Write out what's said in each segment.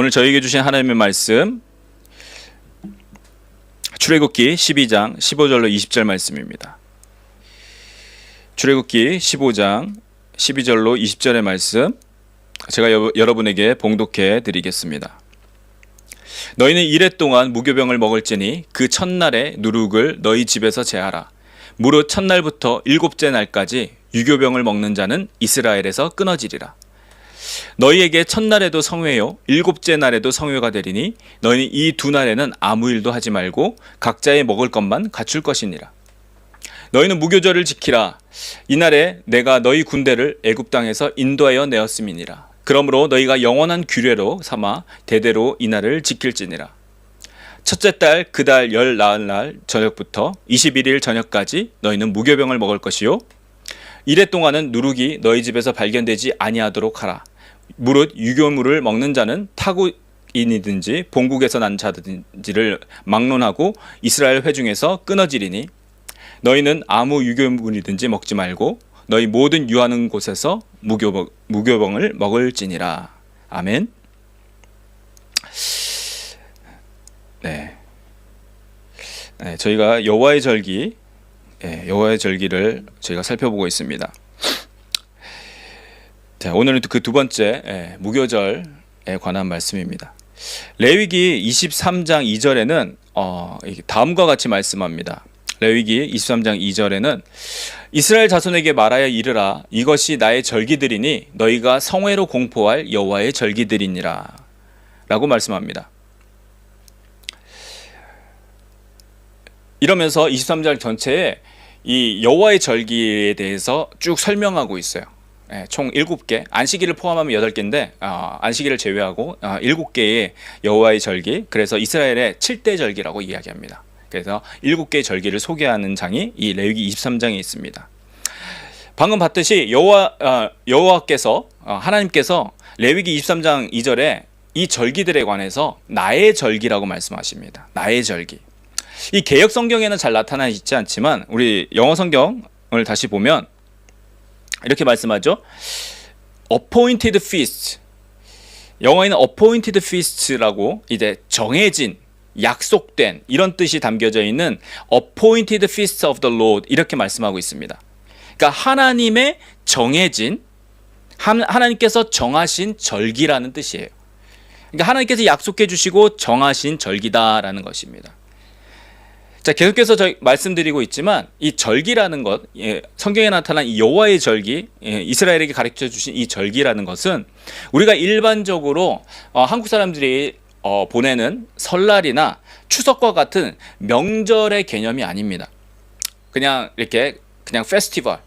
오늘 저에게 주신 하나님의 말씀 출애굽기 12장 15절로 20절 말씀입니다. 출애굽기 15장 12절로 20절의 말씀 제가 여러분에게 봉독해 드리겠습니다. 너희는 이레 동안 무교병을 먹을지니 그 첫날에 누룩을 너희 집에서 제하라. 무릇 첫날부터 일곱째 날까지 유교병을 먹는 자는 이스라엘에서 끊어지리라. 너희에게 첫날에도 성회요 일곱째 날에도 성회가 되리니 너희는 이 두 날에는 아무 일도 하지 말고 각자의 먹을 것만 갖출 것이니라. 너희는 무교절을 지키라. 이날에 내가 너희 군대를 애굽 땅에서 인도하여 내었음이니라. 그러므로 너희가 영원한 규례로 삼아 대대로 이날을 지킬지니라. 첫째 달 그 달 열 나흘 날 저녁부터 21일 저녁까지 너희는 무교병을 먹을 것이요 이래 동안은 누룩이 너희 집에서 발견되지 아니하도록 하라. 무릇 유교물을 먹는 자는 타국인이든지 본국에서 난 자든지를 막론하고 이스라엘 회중에서 끊어지리니 너희는 아무 유교물이든지 먹지 말고 너희 모든 유하는 곳에서 무교병을 먹을지니라. 아멘. 네, 저희가 여호와의 절기를 저희가 살펴보고 있습니다. 자, 오늘은 그 두 번째 무교절에 관한 말씀입니다. 레위기 23장 2절에는 다음과 같이 말씀합니다. 레위기 23장 2절에는 이스라엘 자손에게 말하여 이르라. 이것이 나의 절기들이니 너희가 성회로 공포할 여호와의 절기들이니라 라고 말씀합니다. 이러면서 23장 전체에 이 여호와의 절기에 대해서 쭉 설명하고 있어요. 총 7개, 안식일을 포함하면 8개인데 안식일을 제외하고 7개의 여호와의 절기, 그래서 이스라엘의 7대 절기라고 이야기합니다. 그래서 7개의 절기를 소개하는 장이 이 레위기 23장에 있습니다. 방금 봤듯이 여호와께서 하나님께서 레위기 23장 2절에 이 절기들에 관해서 나의 절기라고 말씀하십니다. 나의 절기. 이 개역 성경에는 잘 나타나 있지 않지만 우리 영어 성경을 다시 보면 이렇게 말씀하죠. appointed feast. 영어에는 appointed feast라고 이제 정해진, 약속된 이런 뜻이 담겨져 있는 appointed feast of the Lord 이렇게 말씀하고 있습니다. 그러니까 하나님의 정해진, 하나님께서 정하신 절기라는 뜻이에요. 그러니까 하나님께서 약속해 주시고 정하신 절기다라는 것입니다. 자, 계속해서 말씀드리고 있지만 이 절기라는 것, 성경에 나타난 이 여호와의 절기, 이스라엘에게 가르쳐 주신 이 절기라는 것은 우리가 일반적으로 한국 사람들이 보내는 설날이나 추석과 같은 명절의 개념이 아닙니다. 그냥 이렇게 그냥 페스티벌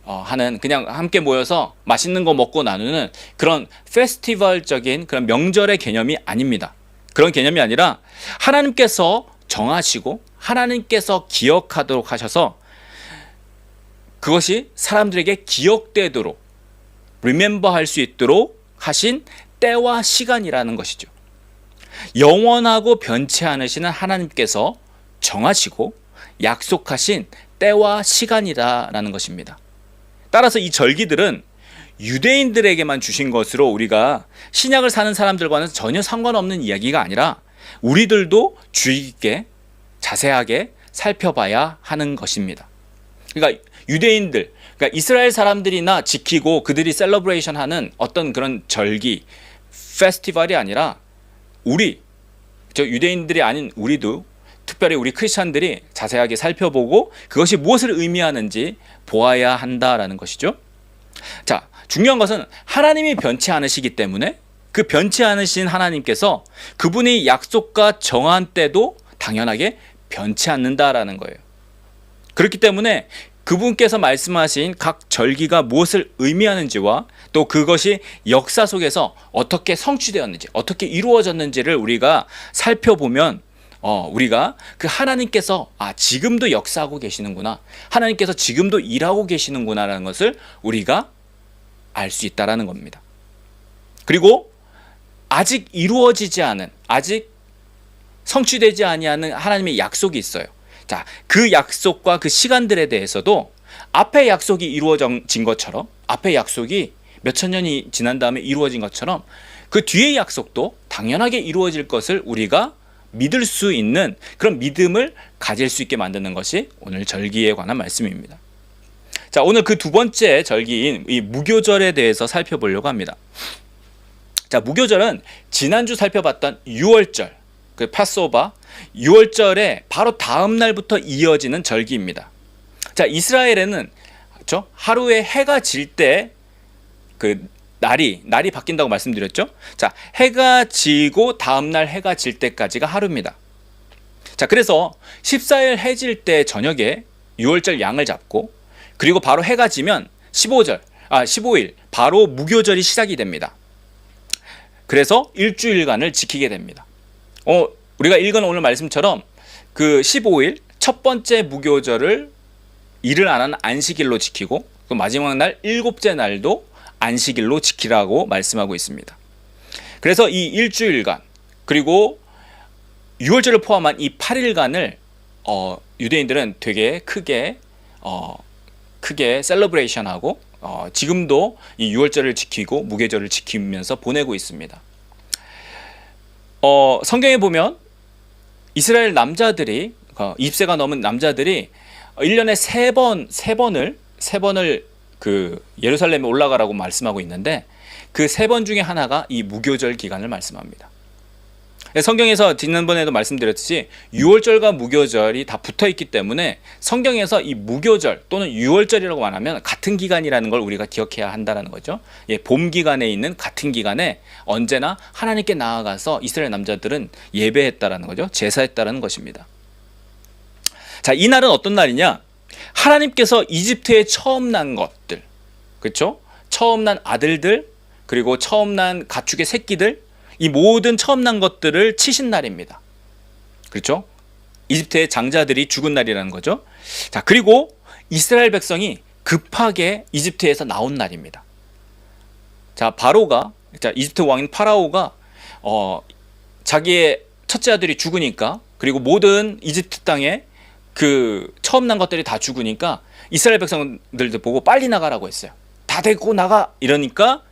하는, 그냥 함께 모여서 맛있는 거 먹고 나누는 그런 페스티벌적인 그런 명절의 개념이 아닙니다. 그런 개념이 아니라 하나님께서 정하시고 하나님께서 기억하도록 하셔서 그것이 사람들에게 기억되도록 remember 할 수 있도록 하신 때와 시간이라는 것이죠. 영원하고 변치 않으시는 하나님께서 정하시고 약속하신 때와 시간이라는 것입니다. 따라서 이 절기들은 유대인들에게만 주신 것으로 우리가 신약을 사는 사람들과는 전혀 상관없는 이야기가 아니라 우리들도 주의 깊게 자세하게 살펴봐야 하는 것입니다. 그러니까 유대인들, 그러니까 이스라엘 사람들이나 지키고 그들이 셀러브레이션 하는 어떤 그런 절기, 페스티벌이 아니라 유대인들이 아닌 우리도, 특별히 우리 크리스찬들이 자세하게 살펴보고 그것이 무엇을 의미하는지 보아야 한다라는 것이죠. 자, 중요한 것은 하나님이 변치 않으시기 때문에 그 변치 않으신 하나님께서 그분이 약속과 정한 때도 당연하게 변치 않는다라는 거예요. 그렇기 때문에 그분께서 말씀하신 각 절기가 무엇을 의미하는지와 또 그것이 역사 속에서 어떻게 성취되었는지, 어떻게 이루어졌는지를 우리가 살펴보면 우리가 그 하나님께서 지금도 역사하고 계시는구나, 하나님께서 지금도 일하고 계시는구나라는 것을 우리가 알 수 있다라는 겁니다. 그리고 아직 이루어지지 않은, 아직 성취되지 아니하는 하나님의 약속이 있어요. 자, 그 약속과 그 시간들에 대해서도 앞에 약속이 이루어진 것처럼, 앞에 약속이 몇천 년이 지난 다음에 이루어진 것처럼 그 뒤의 약속도 당연하게 이루어질 것을 우리가 믿을 수 있는 그런 믿음을 가질 수 있게 만드는 것이 오늘 절기에 관한 말씀입니다. 자, 오늘 그 두 번째 절기인 이 무교절에 대해서 살펴보려고 합니다. 자, 무교절은 지난주 살펴봤던 유월절, 그 파스오바, 유월절에 바로 다음 날부터 이어지는 절기입니다. 자, 이스라엘에는 그렇죠? 하루에 해가 질 때 그 날이 바뀐다고 말씀드렸죠. 자, 해가 지고 다음 날 해가 질 때까지가 하루입니다. 자, 그래서 14일 해 질 때 저녁에 유월절 양을 잡고 그리고 바로 해가 지면 15일 바로 무교절이 시작이 됩니다. 그래서 일주일간을 지키게 됩니다. 우리가 읽은 오늘 말씀처럼 그 15일 첫 번째 무교절을 일을 안 하는 안식일로 지키고 그 마지막 날 일곱째 날도 안식일로 지키라고 말씀하고 있습니다. 그래서 이 일주일간 그리고 유월절을 포함한 이 8일간을 유대인들은 되게 크게 셀러브레이션하고 지금도 이 유월절을 지키고 무교절을 지키면서 보내고 있습니다. 성경에 보면 이스라엘 남자들이 20세가 넘은 남자들이 1년에 세 번을 그 예루살렘에 올라가라고 말씀하고 있는데 그 3번 중에 하나가 이 무교절 기간을 말씀합니다. 성경에서 지난번에도 말씀드렸듯이 유월절과 무교절이 다 붙어 있기 때문에 성경에서 이 무교절 또는 유월절이라고 말하면 같은 기간이라는 걸 우리가 기억해야 한다는 거죠. 봄 기간에 있는 같은 기간에 언제나 하나님께 나아가서 이스라엘 남자들은 예배했다라는 거죠. 제사했다라는 것입니다. 자, 이 날은 어떤 날이냐? 하나님께서 이집트에 처음 난 것들, 그렇죠? 처음 난 아들들, 그리고 처음 난 가축의 새끼들, 이 모든 처음 난 것들을 치신 날입니다. 그렇죠? 이집트의 장자들이 죽은 날이라는 거죠. 자, 그리고 이스라엘 백성이 급하게 이집트에서 나온 날입니다. 자, 이집트 왕인 파라오가 자기의 첫째 아들이 죽으니까, 그리고 모든 이집트 땅에 그 처음 난 것들이 다 죽으니까 이스라엘 백성들도 보고 빨리 나가라고 했어요. 다 데리고 나가 이러니까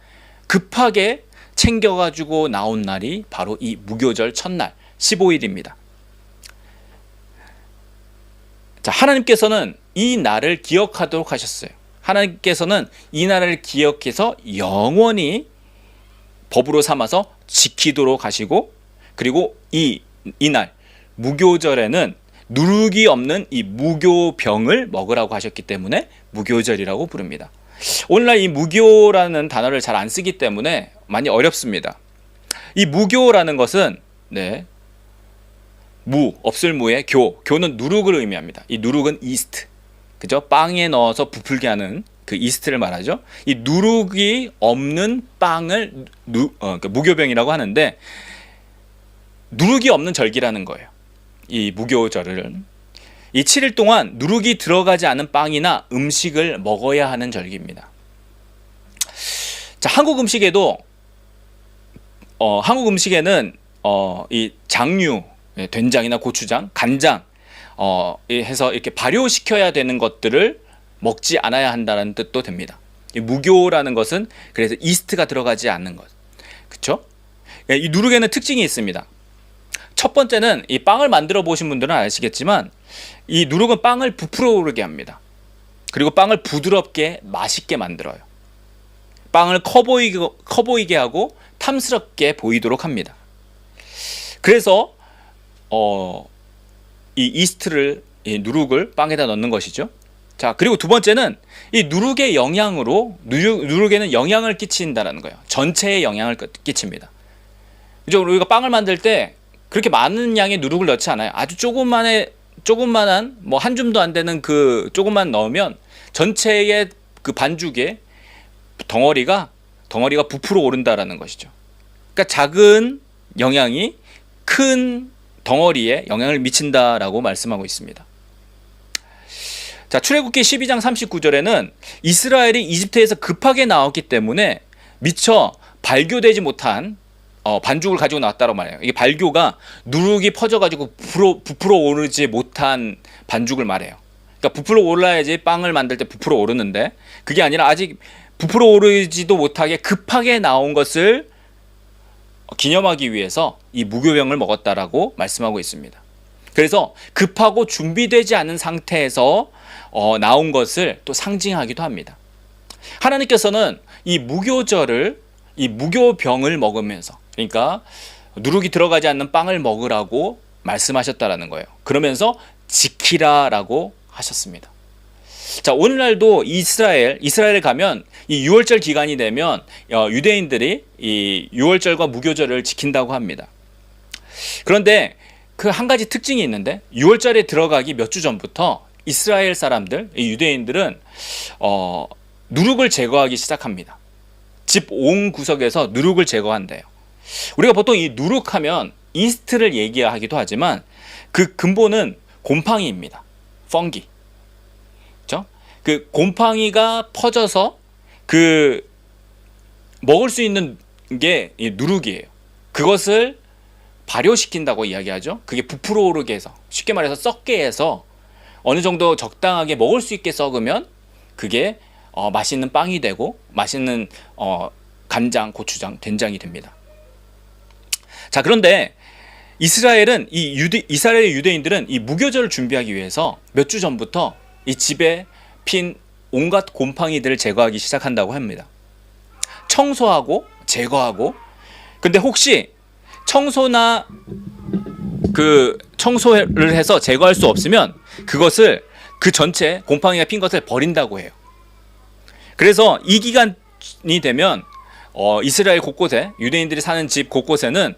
급하게 챙겨가지고 나온 날이 바로 이 무교절 첫날 15일입니다. 자, 하나님께서는 이 날을 기억하도록 하셨어요. 하나님께서는 이 날을 기억해서 영원히 법으로 삼아서 지키도록 하시고, 그리고 이 날 무교절에는 누룩이 없는 이 무교병을 먹으라고 하셨기 때문에 무교절이라고 부릅니다. 오늘날 이 무교라는 단어를 잘 안 쓰기 때문에 많이 어렵습니다. 이 무교라는 것은 없을 무의 교는 누룩을 의미합니다. 이 누룩은 이스트, 그죠? 빵에 넣어서 부풀게 하는 그 이스트를 말하죠. 이 누룩이 없는 빵을 그러니까 무교병이라고 하는데, 누룩이 없는 절기라는 거예요. 이 무교절은 이 7일 동안 누룩이 들어가지 않은 빵이나 음식을 먹어야 하는 절기입니다. 자, 한국 음식에는 이 장류, 된장이나 고추장, 간장 해서 이렇게 발효시켜야 되는 것들을 먹지 않아야 한다는 뜻도 됩니다. 이 무교라는 것은 그래서 이스트가 들어가지 않는 것, 그렇죠? 이 누룩에는 특징이 있습니다. 첫 번째는 이 빵을 만들어 보신 분들은 아시겠지만 이 누룩은 빵을 부풀어 오르게 합니다. 그리고 빵을 부드럽게 맛있게 만들어요. 빵을 커 보이게 하고 탐스럽게 보이도록 합니다. 그래서 이 누룩을 빵에다 넣는 것이죠. 자, 그리고 두 번째는 이 누룩의 영향으로 누룩에는 영향을 끼친다는 거예요. 전체에 영향을 끼칩니다. 그죠? 우리가 빵을 만들 때 그렇게 많은 양의 누룩을 넣지 않아요. 아주 조그만한 뭐 한 줌도 안 되는 그 조금만 넣으면 전체의 그 반죽에 덩어리가 부풀어 오른다라는 것이죠. 그러니까 작은 영향이 큰 덩어리에 영향을 미친다라고 말씀하고 있습니다. 자, 출애굽기 12장 39절에는 이스라엘이 이집트에서 급하게 나왔기 때문에 미처 발교되지 못한 반죽을 가지고 나왔다고 말해요. 이게 발교가 누룩이 퍼져가지고 부풀어 오르지 못한 반죽을 말해요. 그러니까 부풀어 올라야지 빵을 만들 때 부풀어 오르는데, 그게 아니라 아직 부풀어 오르지도 못하게 급하게 나온 것을 기념하기 위해서 이 무교병을 먹었다라고 말씀하고 있습니다. 그래서 급하고 준비되지 않은 상태에서 나온 것을 또 상징하기도 합니다. 하나님께서는 이 무교절을, 이 무교병을 먹으면서, 그러니까 누룩이 들어가지 않는 빵을 먹으라고 말씀하셨다라는 거예요. 그러면서 지키라라고 하셨습니다. 자, 오늘날도 이스라엘에 가면 이 유월절 기간이 되면 유대인들이 이 유월절과 무교절을 지킨다고 합니다. 그런데 그 한 가지 특징이 있는데, 유월절에 들어가기 몇 주 전부터 이스라엘 사람들, 이 유대인들은 누룩을 제거하기 시작합니다. 집 온 구석에서 누룩을 제거한대요. 우리가 보통 이 누룩하면 이스트를 얘기하기도 하지만 그 근본은 곰팡이입니다. 펑기. 그렇죠? 그 곰팡이가 퍼져서 그 먹을 수 있는 게 이 누룩이에요. 그것을 발효시킨다고 이야기하죠. 그게 부풀어 오르게 해서, 쉽게 말해서 썩게 해서 어느 정도 적당하게 먹을 수 있게 썩으면 그게 맛있는 빵이 되고 맛있는 간장, 고추장, 된장이 됩니다. 자, 그런데 이스라엘의 유대인들은 이 무교절을 준비하기 위해서 몇 주 전부터 이 집에 핀 온갖 곰팡이들을 제거하기 시작한다고 합니다. 청소하고 제거하고. 근데 혹시 청소나 청소를 해서 제거할 수 없으면 그것을, 그 전체 곰팡이가 핀 것을 버린다고 해요. 그래서 이 기간이 되면 이스라엘 곳곳에, 유대인들이 사는 집 곳곳에는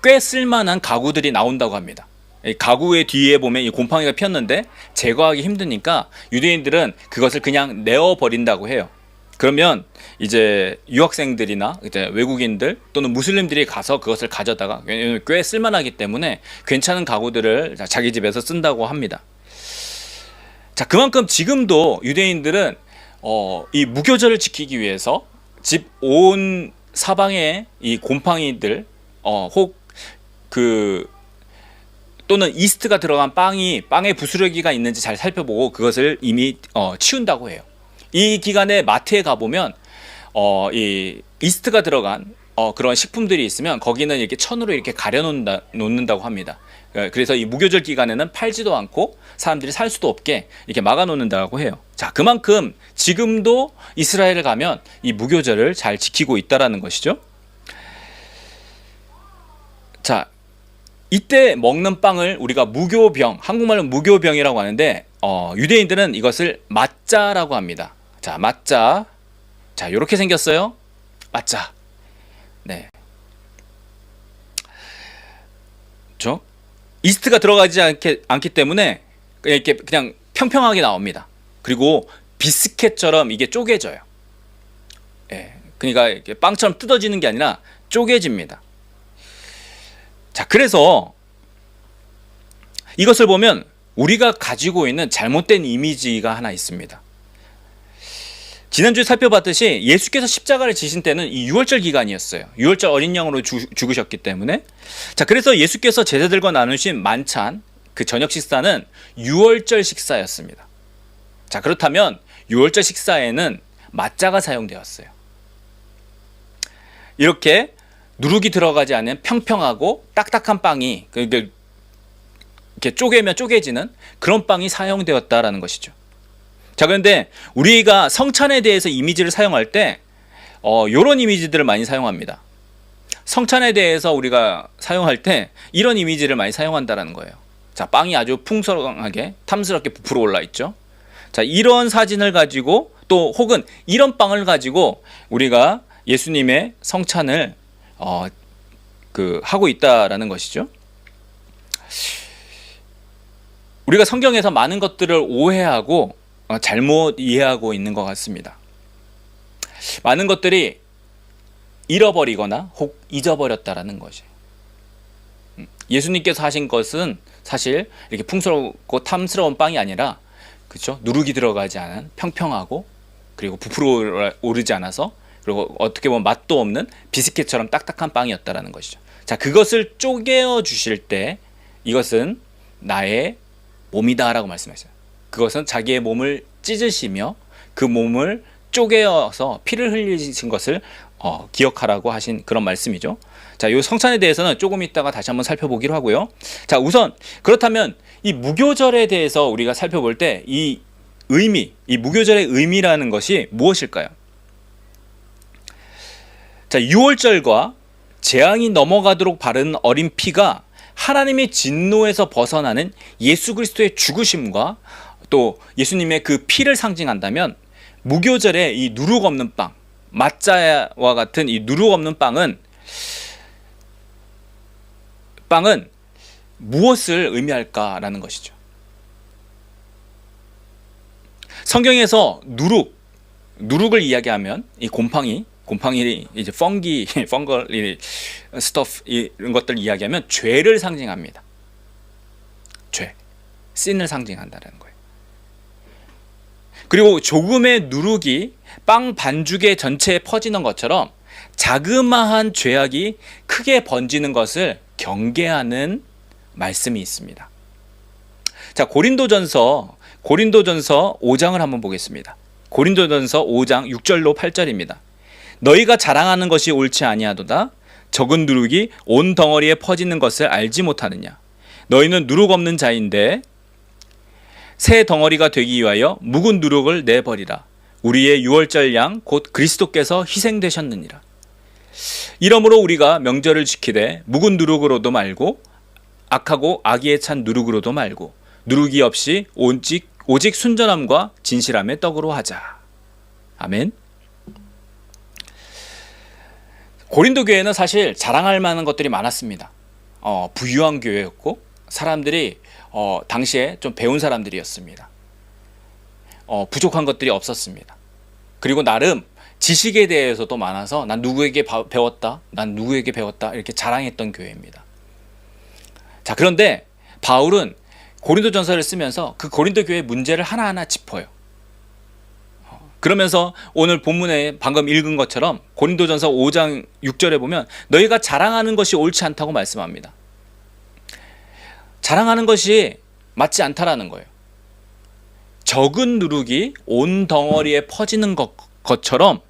꽤 쓸만한 가구들이 나온다고 합니다. 이 가구의 뒤에 보면 이 곰팡이가 피었는데 제거하기 힘드니까 유대인들은 그것을 그냥 내어 버린다고 해요. 그러면 이제 유학생들이나 이제 외국인들 또는 무슬림들이 가서 그것을 가져다가, 왜냐하면 꽤 쓸만하기 때문에 괜찮은 가구들을 자기 집에서 쓴다고 합니다. 자, 그만큼 지금도 유대인들은 이 무교절을 지키기 위해서 집 온 사방에 이 곰팡이들 또는 이스트가 들어간 빵에 부스러기가 있는지 잘 살펴보고 그것을 이미 치운다고 해요. 이 기간에 마트에 가보면 이 이스트가 들어간 그런 식품들이 있으면 거기는 이렇게 천으로 이렇게 놓는다고 합니다. 그래서 이 무교절 기간에는 팔지도 않고 사람들이 살 수도 없게 이렇게 막아 놓는다고 해요. 자, 그만큼 지금도 이스라엘에 가면 이 무교절을 잘 지키고 있다라는 것이죠. 자, 이때 먹는 빵을 우리가 무교병, 한국말로 무교병이라고 하는데 유대인들은 이것을 마짜라고 합니다. 자, 마짜. 자, 이렇게 생겼어요. 마짜. 네. 그렇죠? 이스트가 들어가지 않기 때문에 이렇게 그냥 평평하게 나옵니다. 그리고 비스켓처럼 이게 쪼개져요. 예. 그러니까 이렇게 빵처럼 뜯어지는 게 아니라 쪼개집니다. 자, 그래서 이것을 보면 우리가 가지고 있는 잘못된 이미지가 하나 있습니다. 지난주에 살펴봤듯이 예수께서 십자가를 지신 때는 이 유월절 기간이었어요. 유월절 어린 양으로 죽으셨기 때문에. 자, 그래서 예수께서 제자들과 나누신 만찬, 그 저녁 식사는 유월절 식사였습니다. 자, 그렇다면 유월절 식사에는 마짜가 사용되었어요. 이렇게 누룩이 들어가지 않은 평평하고 딱딱한 빵이 이렇게 쪼개면 쪼개지는 그런 빵이 사용되었다라는 것이죠. 자, 그런데 우리가 성찬에 대해서 이미지를 사용할 때 이런 이미지들을 많이 사용합니다. 성찬에 대해서 우리가 사용할 때 이런 이미지를 많이 사용한다라는 거예요. 자, 빵이 아주 풍성하게 탐스럽게 부풀어 올라 있죠. 자, 이런 사진을 가지고 또 혹은 이런 빵을 가지고 우리가 예수님의 성찬을 하고 있다라는 것이죠. 우리가 성경에서 많은 것들을 오해하고 잘못 이해하고 있는 것 같습니다. 많은 것들이 잃어버리거나 혹 잊어버렸다라는 것이. 예수님께서 하신 것은 사실 이렇게 풍성하고 탐스러운 빵이 아니라, 그렇죠? 누룩이 들어가지 않은 평평하고 그리고 부풀어 오르지 않아서, 그리고 어떻게 보면 맛도 없는 비스켓처럼 딱딱한 빵이었다라는 것이죠. 자, 그것을 쪼개어 주실 때 이것은 나의 몸이다라고 말씀하셨어요. 그것은 자기의 몸을 찢으시며 그 몸을 쪼개어서 피를 흘리신 것을 기억하라고 하신 그런 말씀이죠. 자, 이 성찬에 대해서는 조금 있다가 다시 한번 살펴보기로 하고요. 자, 우선 그렇다면 이 무교절에 대해서 우리가 살펴볼 때 이 의미, 이 무교절의 의미라는 것이 무엇일까요? 자, 유월절과 재앙이 넘어가도록 바른 어린 피가 하나님의 진노에서 벗어나는 예수 그리스도의 죽으심과 또 예수님의 그 피를 상징한다면, 무교절의 이 누룩 없는 빵, 맛자와 같은 이 누룩 없는 빵은 무엇을 의미할까라는 것이죠. 성경에서 누룩을 이야기하면 이 곰팡이 이제 펑걸 스토프 이런 것들 이야기하면 죄를 상징합니다. 신을 상징한다는 거예요. 그리고 조금의 누룩이 빵 반죽의 전체에 퍼지는 것처럼 자그마한 죄악이 크게 번지는 것을 경계하는 말씀이 있습니다. 자, 고린도전서 5장을 한번 보겠습니다. 고린도전서 5장 6절로 8절입니다. 너희가 자랑하는 것이 옳지 아니하도다. 적은 누룩이 온 덩어리에 퍼지는 것을 알지 못하느냐. 너희는 누룩 없는 자인데 새 덩어리가 되기 위하여 묵은 누룩을 내버리라. 우리의 유월절 양 곧 그리스도께서 희생되셨느니라. 이러므로 우리가 명절을 지키되 묵은 누룩으로도 말고 악하고 악의에 찬 누룩으로도 말고 누룩이 없이 오직 순전함과 진실함의 떡으로 하자. 아멘. 고린도 교회는 사실 자랑할 만한 것들이 많았습니다. 부유한 교회였고 사람들이 당시에 좀 배운 사람들이었습니다. 부족한 것들이 없었습니다. 그리고 나름 지식에 대해서도 많아서 난 누구에게 배웠다 이렇게 자랑했던 교회입니다. 자, 그런데 바울은 고린도전서를 쓰면서 그 고린도 교회의 문제를 하나하나 짚어요. 그러면서 오늘 본문에 방금 읽은 것처럼 고린도전서 5장 6절에 보면 너희가 자랑하는 것이 옳지 않다고 말씀합니다. 자랑하는 것이 맞지 않다라는 거예요. 적은 누룩이 온 덩어리에 퍼지는 것처럼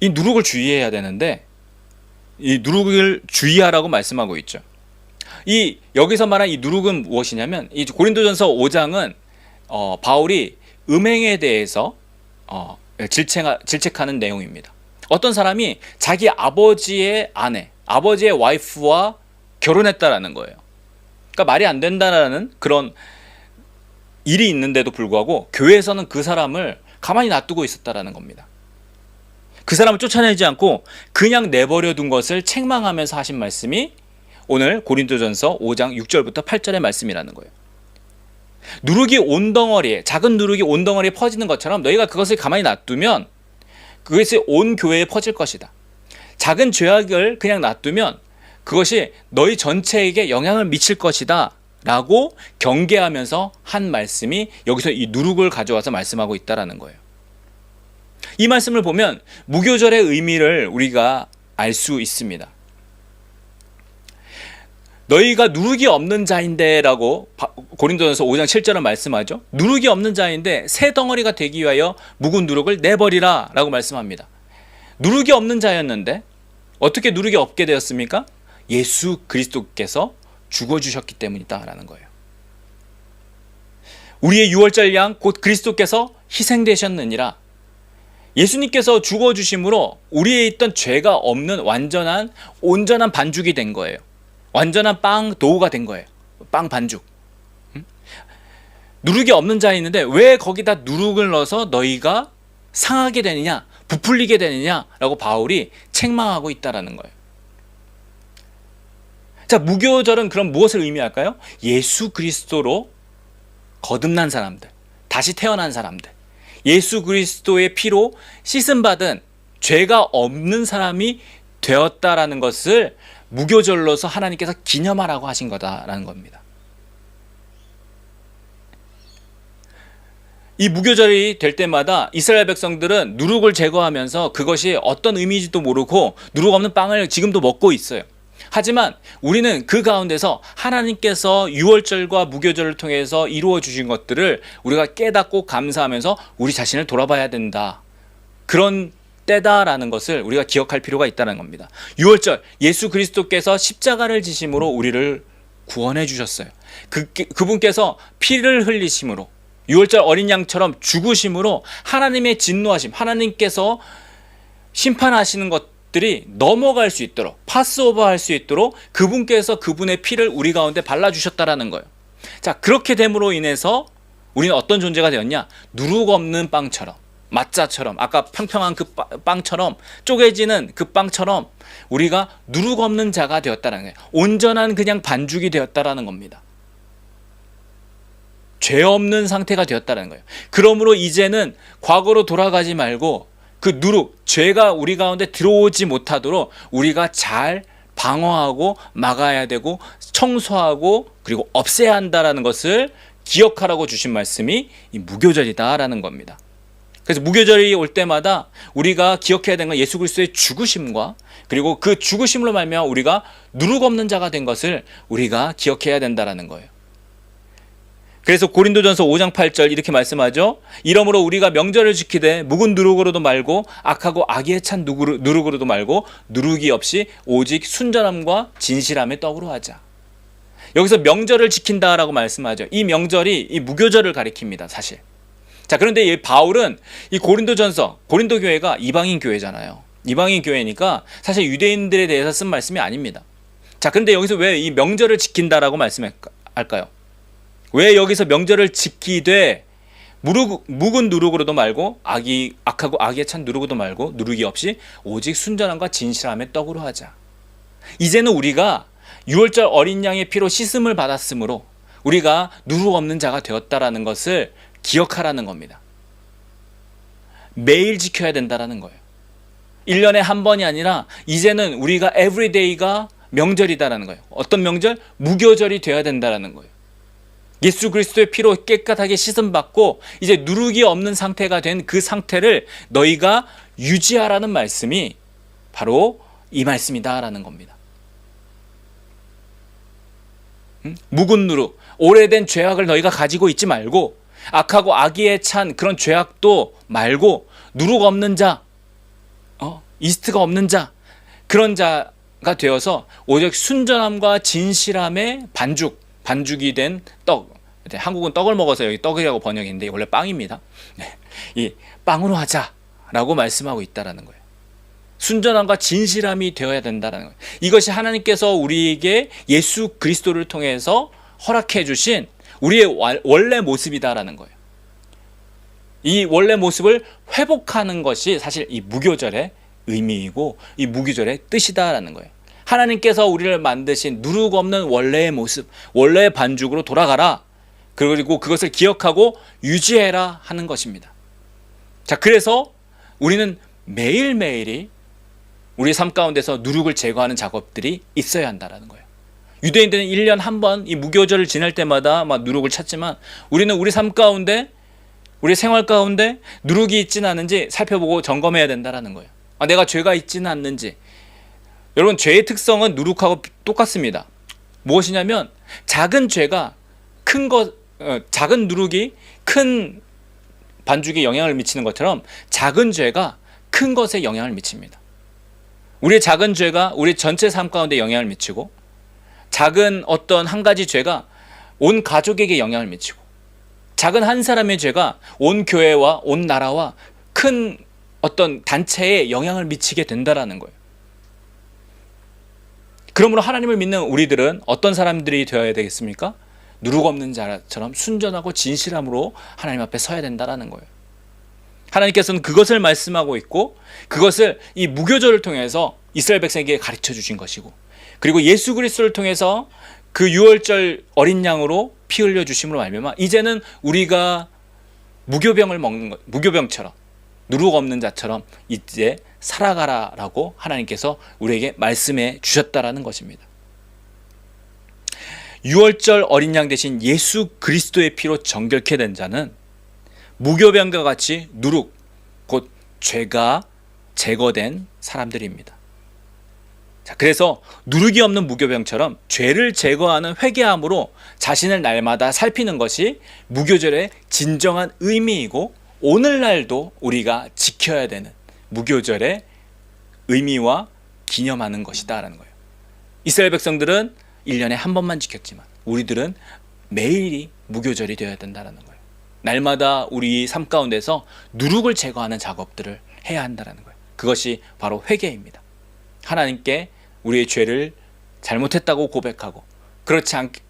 이 누룩을 주의해야 되는데 이 누룩을 주의하라고 말씀하고 있죠. 여기서 말한 이 누룩은 무엇이냐면 이 고린도전서 5장은 바울이 음행에 대해서 질책하는 내용입니다. 어떤 사람이 자기 아버지의 아내, 아버지의 와이프와 결혼했다라는 거예요. 그러니까 말이 안 된다라는 그런 일이 있는데도 불구하고 교회에서는 그 사람을 가만히 놔두고 있었다라는 겁니다. 그 사람을 쫓아내지 않고 그냥 내버려 둔 것을 책망하면서 하신 말씀이 오늘 고린도전서 5장 6절부터 8절의 말씀이라는 거예요. 작은 누룩이 온 덩어리에 퍼지는 것처럼 너희가 그것을 가만히 놔두면 그것이 온 교회에 퍼질 것이다. 작은 죄악을 그냥 놔두면 그것이 너희 전체에게 영향을 미칠 것이다 라고 경계하면서 한 말씀이 여기서 이 누룩을 가져와서 말씀하고 있다는 거예요. 이 말씀을 보면 무교절의 의미를 우리가 알 수 있습니다. 너희가 누룩이 없는 자인데 라고 고린도전서 5장 7절은 말씀하죠. 누룩이 없는 자인데 새 덩어리가 되기 위하여 묵은 누룩을 내버리라 라고 말씀합니다. 누룩이 없는 자였는데 어떻게 누룩이 없게 되었습니까? 예수 그리스도께서 죽어주셨기 때문이다 라는 거예요. 우리의 유월절 양 곧 그리스도께서 희생되셨느니라. 예수님께서 죽어주심으로 우리에 있던 죄가 없는 온전한 반죽이 된 거예요. 완전한 빵 도우가 된 거예요. 빵 반죽. 누룩이 없는 자에 있는데 왜 거기다 누룩을 넣어서 너희가 상하게 되느냐, 부풀리게 되느냐라고 바울이 책망하고 있다라는 거예요. 자, 무교절은 그럼 무엇을 의미할까요? 예수 그리스도로 거듭난 사람들, 다시 태어난 사람들, 예수 그리스도의 피로 씻음받은 죄가 없는 사람이 되었다라는 것을 무교절로서 하나님께서 기념하라고 하신 거다라는 겁니다. 이 무교절이 될 때마다 이스라엘 백성들은 누룩을 제거하면서 그것이 어떤 의미인지도 모르고 누룩 없는 빵을 지금도 먹고 있어요. 하지만 우리는 그 가운데서 하나님께서 유월절과 무교절을 통해서 이루어 주신 것들을 우리가 깨닫고 감사하면서 우리 자신을 돌아봐야 된다. 그런 때다라는 것을 우리가 기억할 필요가 있다는 겁니다. 유월절, 예수 그리스도께서 십자가를 지심으로 우리를 구원해 주셨어요. 그분께서 피를 흘리심으로, 유월절 어린 양처럼 죽으심으로 하나님의 진노하심, 하나님께서 심판하시는 것들이 넘어갈 수 있도록, 파스오버 할 수 있도록 그분께서 그분의 피를 우리 가운데 발라주셨다라는 거예요. 자, 그렇게 됨으로 인해서 우리는 어떤 존재가 되었냐? 누룩 없는 빵처럼, 맛자처럼, 아까 평평한 그 빵처럼, 쪼개지는 그 빵처럼 우리가 누룩 없는 자가 되었다는 거예요. 온전한 그냥 반죽이 되었다라는 겁니다. 죄 없는 상태가 되었다는 거예요. 그러므로 이제는 과거로 돌아가지 말고 그 누룩, 죄가 우리 가운데 들어오지 못하도록 우리가 잘 방어하고 막아야 되고 청소하고 그리고 없애야 한다라는 것을 기억하라고 주신 말씀이 이 무교절이다라는 겁니다. 그래서 무교절이 올 때마다 우리가 기억해야 되는 건 예수 그리스도의 죽으심과 그리고 그 죽으심으로 말미암아 우리가 누룩 없는 자가 된 것을 우리가 기억해야 된다라는 거예요. 그래서 고린도전서 5장 8절 이렇게 말씀하죠. 이러므로 우리가 명절을 지키되 묵은 누룩으로도 말고 악하고 악의에 찬 누룩으로도 말고 누룩이 없이 오직 순전함과 진실함의 떡으로 하자. 여기서 명절을 지킨다라고 말씀하죠. 이 명절이 이 무교절을 가리킵니다, 사실. 자, 그런데 이 바울은 이 고린도전서, 고린도 교회가 이방인 교회잖아요. 이방인 교회니까 사실 유대인들에 대해서 쓴 말씀이 아닙니다. 자, 그런데 여기서 왜 이 명절을 지킨다라고 말씀할까요? 왜 여기서 명절을 지키되 묵은 누룩으로도 말고 악하고 악에 찬 누룩으로도 말고 누룩이 없이 오직 순전함과 진실함의 떡으로 하자. 이제는 우리가 유월절 어린 양의 피로 씻음을 받았으므로 우리가 누룩 없는 자가 되었다라는 것을 기억하라는 겁니다. 매일 지켜야 된다라는 거예요. 1년에 한 번이 아니라 이제는 우리가 everyday가 명절이다라는 거예요. 어떤 명절? 무교절이 되어야 된다라는 거예요. 예수 그리스도의 피로 깨끗하게 씻음받고 이제 누룩이 없는 상태가 된 그 상태를 너희가 유지하라는 말씀이 바로 이 말씀이다라는 겁니다. 묵은 누룩, 오래된 죄악을 너희가 가지고 있지 말고 악하고 악의에 찬 그런 죄악도 말고 누룩 없는 자, 이스트가 없는 자, 그런 자가 되어서 오직 순전함과 진실함의 반죽이 된 떡. 한국은 떡을 먹어서 여기 떡이라고 번역했는데 원래 빵입니다. 이 빵으로 하자라고 말씀하고 있다라는 거예요. 순전함과 진실함이 되어야 된다라는 거예요. 이것이 하나님께서 우리에게 예수 그리스도를 통해서 허락해 주신 우리의 원래 모습이다라는 거예요. 이 원래 모습을 회복하는 것이 사실 이 무교절의 의미이고 이 무교절의 뜻이다라는 거예요. 하나님께서 우리를 만드신 누룩 없는 원래의 모습, 원래의 반죽으로 돌아가라. 그리고 그것을 기억하고 유지해라 하는 것입니다. 자, 그래서 우리는 매일매일이 우리 삶 가운데서 누룩을 제거하는 작업들이 있어야 한다는 거예요. 유대인들은 1년 한 번 이 무교절을 지낼 때마다 막 누룩을 찾지만 우리는 우리 삶 가운데, 우리 생활 가운데 누룩이 있지는 않은지 살펴보고 점검해야 된다는 거예요. 내가 죄가 있지는 않는지. 여러분, 죄의 특성은 누룩하고 똑같습니다. 무엇이냐면 작은 죄가 작은 누룩이 큰 반죽에 영향을 미치는 것처럼 작은 죄가 큰 것에 영향을 미칩니다. 우리의 작은 죄가 우리 전체 삶 가운데 영향을 미치고 작은 어떤 한 가지 죄가 온 가족에게 영향을 미치고 작은 한 사람의 죄가 온 교회와 온 나라와 큰 어떤 단체에 영향을 미치게 된다라는 거예요. 그러므로 하나님을 믿는 우리들은 어떤 사람들이 되어야 되겠습니까? 누룩 없는 자처럼 순전하고 진실함으로 하나님 앞에 서야 된다라는 거예요. 하나님께서는 그것을 말씀하고 있고 그것을 이 무교절을 통해서 이스라엘 백성에게 가르쳐 주신 것이고 그리고 예수 그리스도를 통해서 그 유월절 어린 양으로 피 흘려 주심으로 말미암아 이제는 우리가 무교병을 먹는 것, 무교병처럼 누룩 없는 자처럼 이제 살아가라라고 하나님께서 우리에게 말씀해 주셨다라는 것입니다. 유월절 어린 양 대신 예수 그리스도의 피로 정결케 된 자는 무교병과 같이 누룩, 곧 죄가 제거된 사람들입니다. 자, 그래서 누룩이 없는 무교병처럼 죄를 제거하는 회개함으로 자신을 날마다 살피는 것이 무교절의 진정한 의미이고 오늘날도 우리가 지켜야 되는 무교절의 의미와 기념하는 것이다라는 거예요. 이스라엘 백성들은 1년에 한 번만 지켰지만 우리들은 매일이 무교절이 되어야 된다는 거예요. 날마다 우리 삶 가운데서 누룩을 제거하는 작업들을 해야 한다는 거예요. 그것이 바로 회개입니다. 하나님께 우리의 죄를 잘못했다고 고백하고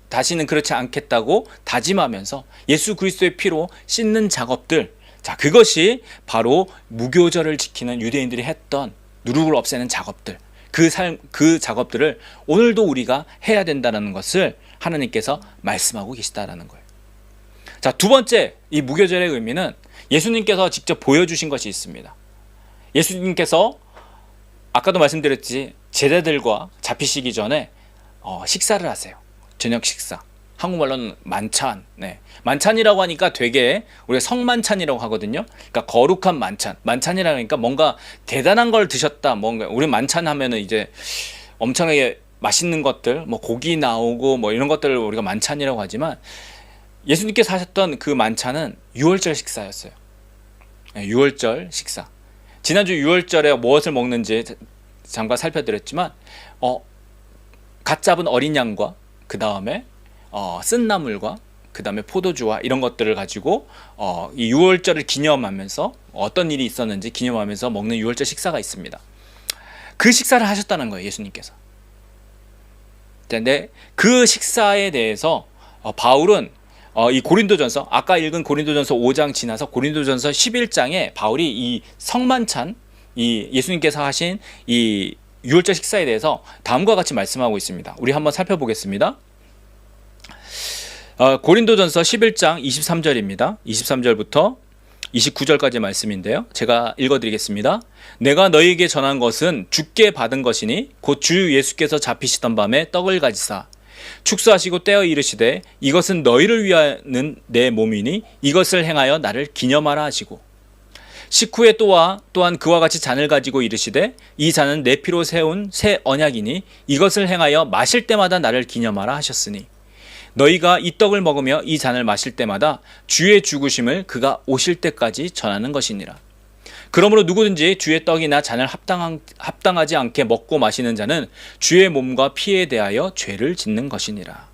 다시는 그렇지 않겠다고 다짐하면서 예수 그리스도의 피로 씻는 작업들, 자, 그것이 바로 무교절을 지키는 유대인들이 했던 누룩을 없애는 작업들, 그 작업들을 오늘도 우리가 해야 된다는 것을 하나님께서 말씀하고 계시다라는 거예요. 자, 두 번째, 이 무교절의 의미는 예수님께서 직접 보여주신 것이 있습니다. 예수님께서 아까도 말씀드렸지, 제자들과 잡히시기 전에 식사를 하세요. 저녁 식사. 한국말로는 만찬. 네. 만찬이라고 하니까 되게 우리가 성만찬이라고 하거든요. 그러니까 거룩한 만찬. 만찬이라고 하니까 뭔가 대단한 걸 드셨다. 뭔가 우리 만찬 하면은 이제 엄청나게 맛있는 것들, 뭐 고기 나오고 뭐 이런 것들을 우리가 만찬이라고 하지만 예수님께서 하셨던 그 만찬은 유월절 식사였어요. 네, 유월절 식사. 지난주 유월절에 무엇을 먹는지 잠깐 살펴드렸지만 갓 잡은 어린 양과 그 다음에 쓴 나물과 그 다음에 포도주와 이런 것들을 가지고 이 유월절을 기념하면서 어떤 일이 있었는지 기념하면서 먹는 유월절 식사가 있습니다. 그 식사를 하셨다는 거예요, 예수님께서. 근데 그 식사에 대해서 바울은 이 고린도전서, 아까 읽은 고린도전서 5장 지나서 고린도전서 11장에 바울이 이 성만찬, 이 예수님께서 하신 이 유월절 식사에 대해서 다음과 같이 말씀하고 있습니다. 우리 한번 살펴보겠습니다. 고린도전서 11장 23절입니다. 23절부터 29절까지 말씀인데요. 제가 읽어드리겠습니다. 내가 너희에게 전한 것은 주께 받은 것이니 곧 주 예수께서 잡히시던 밤에 떡을 가지사 축사하시고 떼어 이르시되 이것은 너희를 위하는 내 몸이니 이것을 행하여 나를 기념하라 하시고 식후에 또한 그와 같이 잔을 가지고 이르시되 이 잔은 내 피로 세운 새 언약이니 이것을 행하여 마실 때마다 나를 기념하라 하셨으니 너희가 이 떡을 먹으며 이 잔을 마실 때마다 주의 죽으심을 그가 오실 때까지 전하는 것이니라. 그러므로 누구든지 주의 떡이나 잔을 합당하지 않게 먹고 마시는 자는 주의 몸과 피에 대하여 죄를 짓는 것이니라.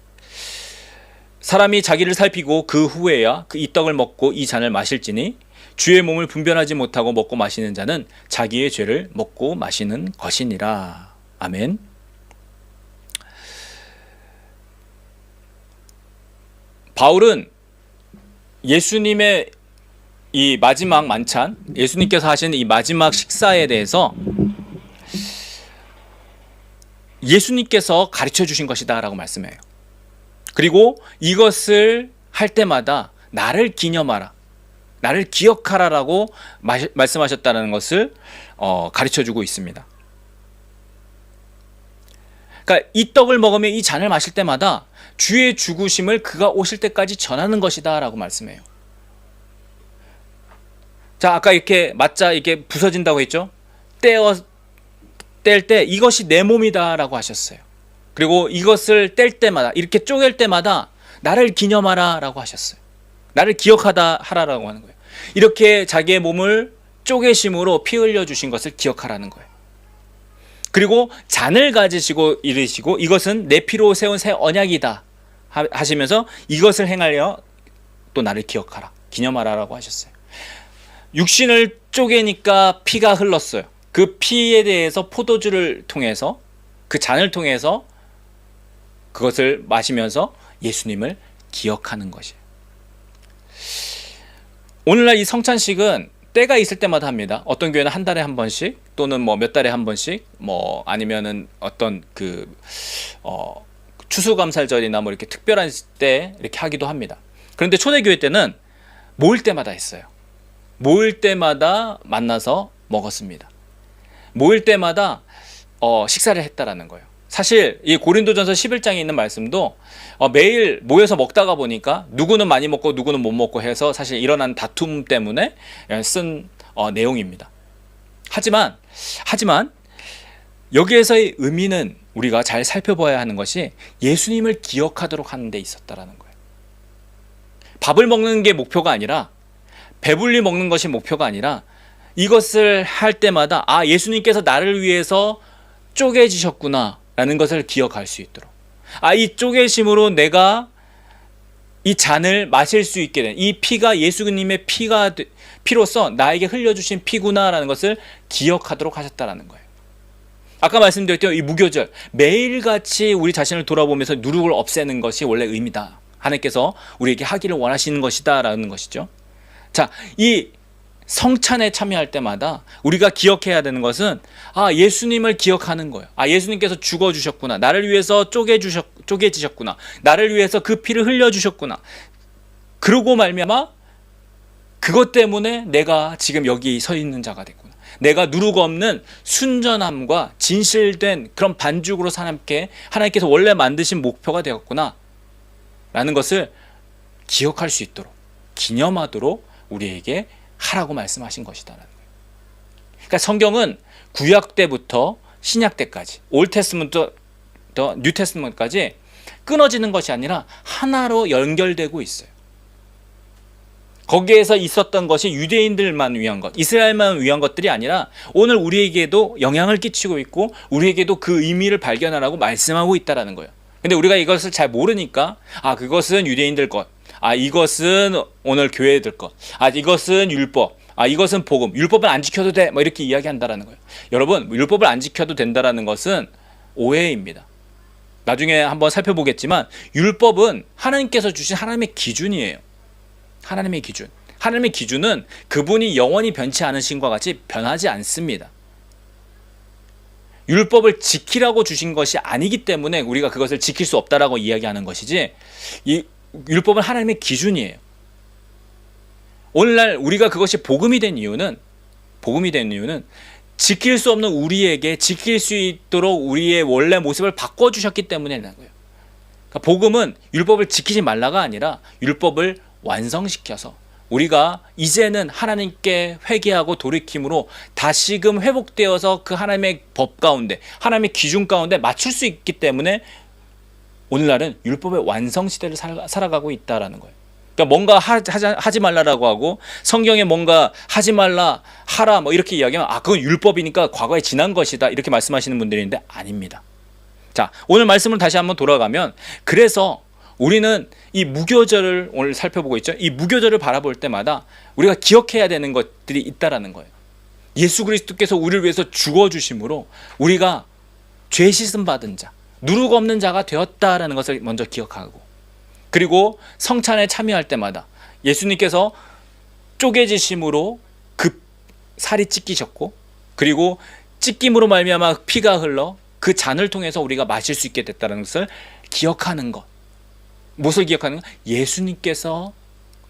사람이 자기를 살피고 그 후에야 이 떡을 먹고 이 잔을 마실지니 주의 몸을 분별하지 못하고 먹고 마시는 자는 자기의 죄를 먹고 마시는 것이니라. 아멘. 바울은 예수님의 이 마지막 만찬, 예수님께서 하신 이 마지막 식사에 대해서 예수님께서 가르쳐 주신 것이다 라고 말씀해요. 그리고 이것을 할 때마다 나를 기념하라, 나를 기억하라 라고 말씀하셨다는 것을 가르쳐 주고 있습니다. 그러니까 이 떡을 먹으며 이 잔을 마실 때마다 주의 죽으심을 그가 오실 때까지 전하는 것이다 라고 말씀해요. 자, 아까 이렇게 맞자 이렇게 부서진다고 했죠? 뗄 때 이것이 내 몸이다 라고 하셨어요. 그리고 이것을 뗄 때마다, 이렇게 쪼갤 때마다 나를 기념하라 라고 하셨어요. 나를 하라라고 하는 거예요. 이렇게 자기의 몸을 쪼개심으로 피 흘려 주신 것을 기억하라는 거예요. 그리고 잔을 가지시고 이르시고 이것은 내 피로 세운 새 언약이다 하시면서 이것을 행하려 또 나를 기념하라라고 하셨어요. 육신을 쪼개니까 피가 흘렀어요. 그 피에 대해서 포도주를 통해서, 그 잔을 통해서 그것을 마시면서 예수님을 기억하는 것이에요. 오늘날 이 성찬식은 때가 있을 때마다 합니다. 어떤 교회는 한 달에 한 번씩, 또는 뭐 몇 달에 한 번씩, 뭐 아니면은 어떤 추수감사절이나 뭐 이렇게 특별한 때 이렇게 하기도 합니다. 그런데 초대교회 때는 모일 때마다 했어요. 모일 때마다 만나서 먹었습니다. 모일 때마다 식사를 했다라는 거예요. 사실 이 고린도전서 11장에 있는 말씀도 매일 모여서 먹다가 보니까 누구는 많이 먹고 누구는 못 먹고 해서 사실 일어난 다툼 때문에 쓴 내용입니다. 하지만 여기에서의 의미는 우리가 잘 살펴봐야 하는 것이 예수님을 기억하도록 하는 데 있었다라는 거예요. 밥을 먹는 게 목표가 아니라, 배불리 먹는 것이 목표가 아니라, 이것을 할 때마다 예수님께서 나를 위해서 쪼개지셨구나 라는 것을 기억할 수 있도록, 이 쪼개심으로 내가 이 잔을 마실 수 있게 된 이 피가 예수님의 피로서 나에게 흘려주신 피구나 라는 것을 기억하도록 하셨다라는 거예요. 아까 말씀드렸던 이 무교절, 매일같이 우리 자신을 돌아보면서 누룩을 없애는 것이 원래 의미다, 하나님께서 우리에게 하기를 원하시는 것이다 라는 것이죠. 자, 이 성찬에 참여할 때마다 우리가 기억해야 되는 것은 예수님을 기억하는 거예요. 예수님께서 죽어주셨구나, 나를 위해서 쪼개지셨구나, 나를 위해서 그 피를 흘려주셨구나. 그러고 말미암아 그것 때문에 내가 지금 여기 서 있는 자가 됐구나, 내가 누룩 없는 순전함과 진실된 그런 반죽으로 하나님께서 원래 만드신 목표가 되었구나 라는 것을 기억할 수 있도록, 기념하도록 우리에게 하라고 말씀하신 것이다라는 거예요. 그러니까 성경은 구약 때부터 신약 때까지, 올드 테스트먼트부터 뉴 테스트먼트까지 끊어지는 것이 아니라 하나로 연결되고 있어요. 거기에서 있었던 것이 유대인들만 위한 것, 이스라엘만 위한 것들이 아니라 오늘 우리에게도 영향을 끼치고 있고 우리에게도 그 의미를 발견하라고 말씀하고 있다라는 거예요. 근데 우리가 이것을 잘 모르니까 그것은 유대인들 것, 이것은 오늘 교회들 것, 이것은 율법, 이것은 복음, 율법은 안 지켜도 돼, 이렇게 이야기한다라는 거예요. 여러분, 율법을 안 지켜도 된다라는 것은 오해입니다. 나중에 한번 살펴보겠지만 율법은 하나님께서 주신 하나님의 기준이에요. 하나님의 기준. 하나님의 기준은 그분이 영원히 변치 않으신 것과 같이 변하지 않습니다. 율법을 지키라고 주신 것이 아니기 때문에 우리가 그것을 지킬 수 없다라고 이야기하는 것이지, 이 율법은 하나님의 기준이에요. 오늘날 우리가 그것이 복음이 된 이유는 지킬 수 없는 우리에게 지킬 수 있도록 우리의 원래 모습을 바꿔주셨기 때문이라는 거예요. 그러니까 복음은 율법을 지키지 말라가 아니라 율법을 완성시켜서 우리가 이제는 하나님께 회개하고 돌이킴으로 다시금 회복되어서 그 하나님의 법 가운데, 하나님의 기준 가운데 맞출 수 있기 때문에 오늘날은 율법의 완성 시대를 살아가고 있다라는 거예요. 그러니까 뭔가 하지 말라라고 하고 성경에 뭔가 하지 말라, 하라 이렇게 이야기하면 그건 율법이니까 과거에 지난 것이다 이렇게 말씀하시는 분들이 있는데 아닙니다. 자, 오늘 말씀을 다시 한번 돌아가면, 그래서 우리는 이 무교절을 오늘 살펴보고 있죠. 이 무교절을 바라볼 때마다 우리가 기억해야 되는 것들이 있다라는 거예요. 예수 그리스도께서 우리를 위해서 죽어주심으로 우리가 죄 씻음 받은 자, 누룩 없는 자가 되었다라는 것을 먼저 기억하고, 그리고 성찬에 참여할 때마다 예수님께서 쪼개지심으로 그 살이 찢기셨고, 그리고 찢김으로 말미암아 피가 흘러 그 잔을 통해서 우리가 마실 수 있게 됐다는 것을 기억하는 것. 무엇을 기억하는 것? 예수님께서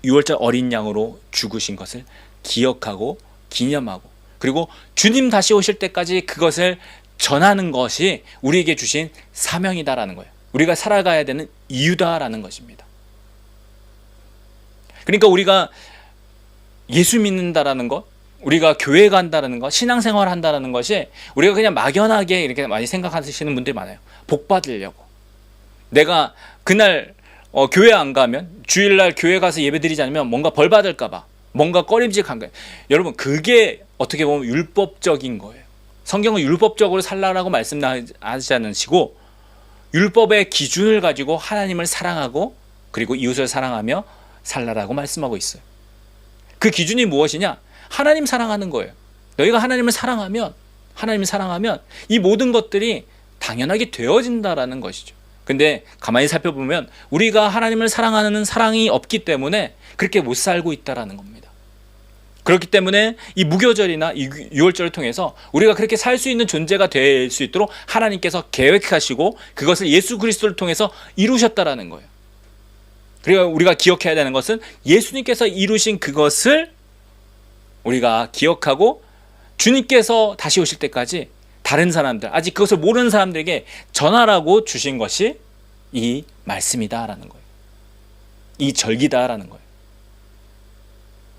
6월절 어린 양으로 죽으신 것을 기억하고 기념하고, 그리고 주님 다시 오실 때까지 그것을 전하는 것이 우리에게 주신 사명이다라는 거예요. 우리가 살아가야 되는 이유다라는 것입니다. 그러니까 우리가 예수 믿는다라는 것, 우리가 교회 간다라는 것, 신앙생활 한다라는 것이 우리가 그냥 막연하게 이렇게 많이 생각하시는 분들이 많아요. 복 받으려고. 내가 그날 교회 안 가면, 주일날 교회 가서 예배드리지 않으면 뭔가 벌 받을까봐 뭔가 꺼림직한 거예요. 여러분, 그게 어떻게 보면 율법적인 거예요. 성경은 율법적으로 살라라고 말씀하지 않으시고 율법의 기준을 가지고 하나님을 사랑하고 그리고 이웃을 사랑하며 살라라고 말씀하고 있어요. 그 기준이 무엇이냐? 하나님 사랑하는 거예요. 너희가 하나님을 사랑하면 이 모든 것들이 당연하게 되어진다라는 것이죠. 근데 가만히 살펴보면 우리가 하나님을 사랑하는 사랑이 없기 때문에 그렇게 못 살고 있다라는 겁니다. 그렇기 때문에 이 무교절이나 이 유월절을 통해서 우리가 그렇게 살 수 있는 존재가 될 수 있도록 하나님께서 계획하시고 그것을 예수 그리스도를 통해서 이루셨다라는 거예요. 그리고 우리가 기억해야 되는 것은 예수님께서 이루신 그것을 우리가 기억하고 주님께서 다시 오실 때까지 다른 사람들, 아직 그것을 모르는 사람들에게 전하라고 주신 것이 이 말씀이다라는 거예요. 이 절기다라는 거예요.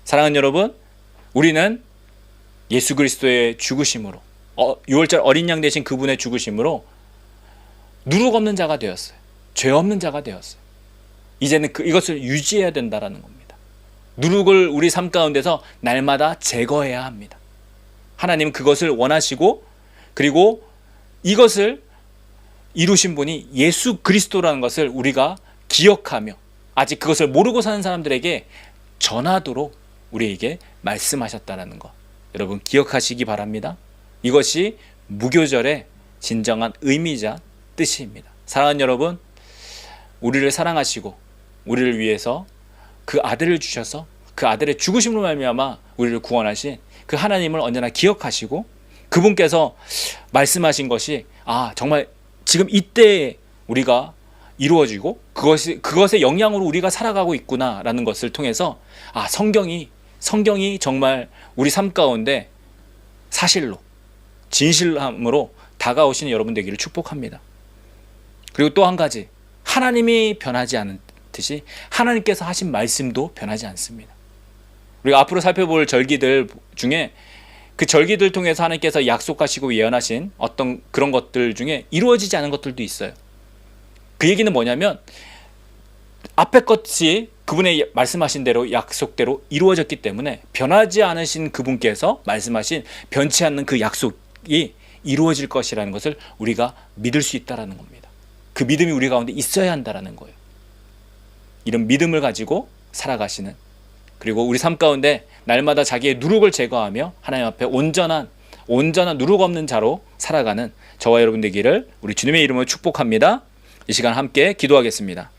사랑하는 여러분, 우리는 예수 그리스도의 죽으심으로 유월절 어린 양 대신 그분의 죽으심으로 누룩 없는 자가 되었어요. 죄 없는 자가 되었어요. 이제는 이것을 유지해야 된다라는 겁니다. 누룩을 우리 삶 가운데서 날마다 제거해야 합니다. 하나님은 그것을 원하시고, 그리고 이것을 이루신 분이 예수 그리스도라는 것을 우리가 기억하며 아직 그것을 모르고 사는 사람들에게 전하도록 우리에게 말씀하셨다는 것, 여러분 기억하시기 바랍니다. 이것이 무교절의 진정한 의미자 뜻입니다. 사랑하는 여러분, 우리를 사랑하시고 우리를 위해서 그 아들을 주셔서 그 아들의 죽으심으로 말미암아 우리를 구원하신 그 하나님을 언제나 기억하시고, 그분께서 말씀하신 것이 정말 지금 이때에 우리가 이루어지고 그것의 영향으로 우리가 살아가고 있구나라는 것을 통해서 성경이 정말 우리 삶 가운데 사실로 진실함으로 다가오시는 여러분 되기를 축복합니다. 그리고 또 한 가지, 하나님이 변하지 않듯이 하나님께서 하신 말씀도 변하지 않습니다. 우리가 앞으로 살펴볼 절기들 중에 그 절기들 통해서 하나님께서 약속하시고 예언하신 어떤 그런 것들 중에 이루어지지 않은 것들도 있어요. 그 얘기는 뭐냐면 앞에 것이 그분의 말씀하신 대로 약속대로 이루어졌기 때문에 변하지 않으신 그분께서 말씀하신 변치 않는 그 약속이 이루어질 것이라는 것을 우리가 믿을 수 있다는 겁니다. 그 믿음이 우리 가운데 있어야 한다는 거예요. 이런 믿음을 가지고 살아가시는, 그리고 우리 삶 가운데 날마다 자기의 누룩을 제거하며 하나님 앞에 온전한 누룩 없는 자로 살아가는 저와 여러분 되기를 우리 주님의 이름으로 축복합니다. 이 시간 함께 기도하겠습니다.